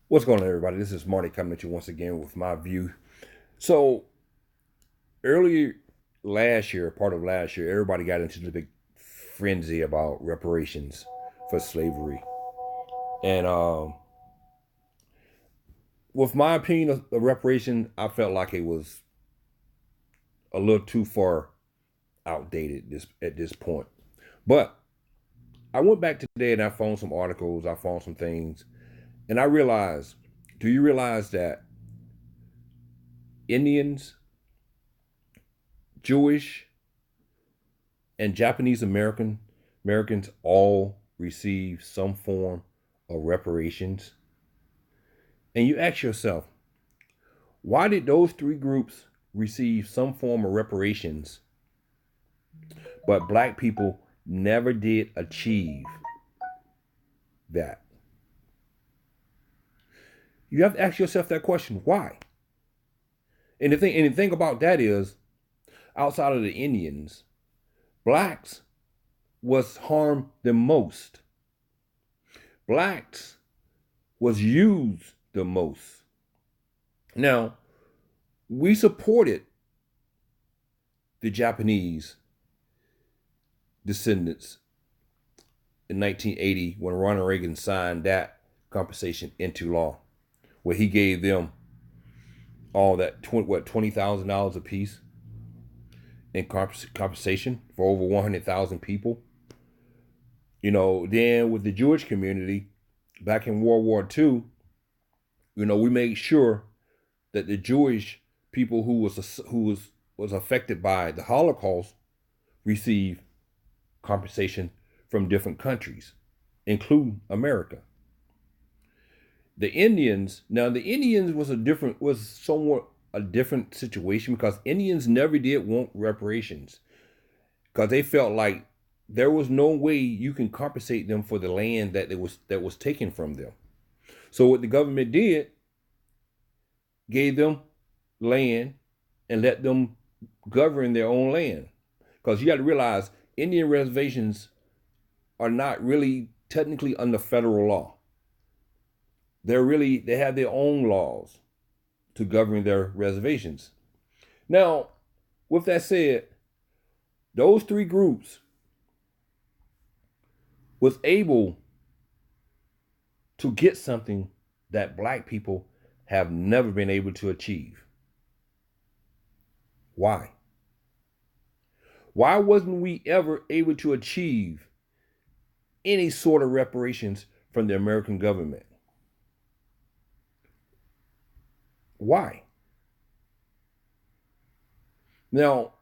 What's going on, everybody? This is Marty coming at you once again with my view. So, earlier last year, part of last year, everybody got into the big frenzy about reparations for slavery. And with my opinion of reparation, I felt like it was a little too far outdated at this point. But I went back today and I found some articles, I found some things, and I realized, do you realize that Indians, Jewish, and Americans all receive some form of reparations. And you ask yourself, why did those three groups receive some form of reparations, but black people never did achieve that? You have to ask yourself that question. Why? And the thing about that is, outside of the Indians, blacks was harmed the most. Blacks was used the most. Now, we supported the Japanese descendants in 1980 when Ronald Reagan signed that compensation into law, where he gave them all that $20,000 a piece in compensation for over 100,000 people. Then with the Jewish community back in World War II, we made sure that the Jewish people who was affected by the Holocaust receive compensation from different countries, including America. The Indians was somewhat a different situation because Indians never did want reparations because they felt like there was no way you can compensate them for the land that was taken from them. So what the government did, gave them land and let them govern their own land. Because you got to realize Indian reservations are not really technically under federal law. They have their own laws to govern their reservations. Now, with that said, those three groups was able to get something that black people have never been able to achieve. Why? Why wasn't we ever able to achieve any sort of reparations from the American government? Why? Now,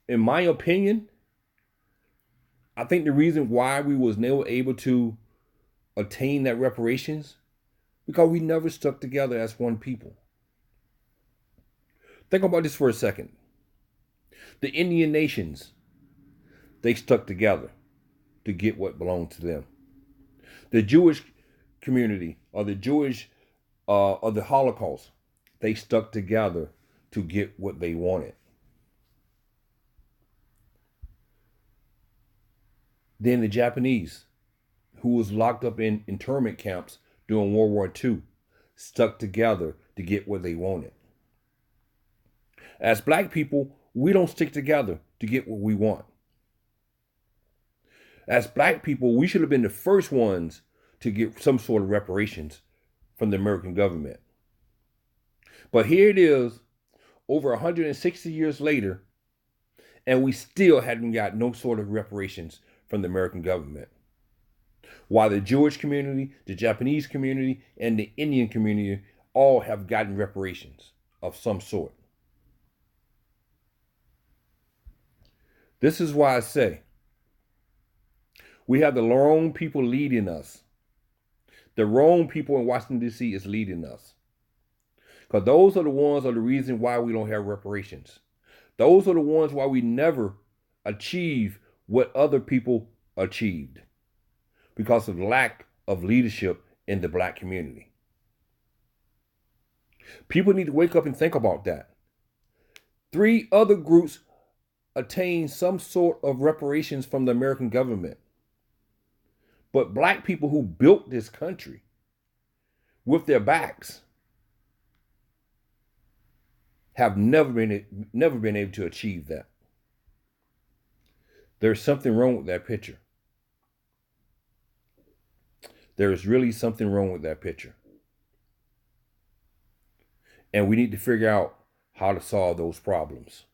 in my opinion, I think the reason why we was never able to attain that reparations because we never stuck together as one people. Think about this for a second. The Indian nations, they stuck together to get what belonged to them. The Jewish community or the Jewish or the Holocaust, they stuck together to get what they wanted. Then the Japanese, who was locked up in internment camps during World War II, stuck together to get what they wanted. As black people, we don't stick together to get what we want. As black people, we should have been the first ones to get some sort of reparations from the American government. But here it is, over 160 years later, and we still hadn't got no sort of reparations from the American government. While the Jewish community, the Japanese community, and the Indian community all have gotten reparations of some sort. This is why I say we have the wrong people leading us. The wrong people in Washington, D.C. is leading us. Because those are the ones are the reason why we don't have reparations. Those are the ones why we never achieve what other people achieved because of lack of leadership in the black community. People need to wake up and think about that. Three other groups attained some sort of reparations from the American government. But black people who built this country, with their backs have never been able to achieve that. There's something wrong with that picture. There is really something wrong with that picture. And we need to figure out how to solve those problems.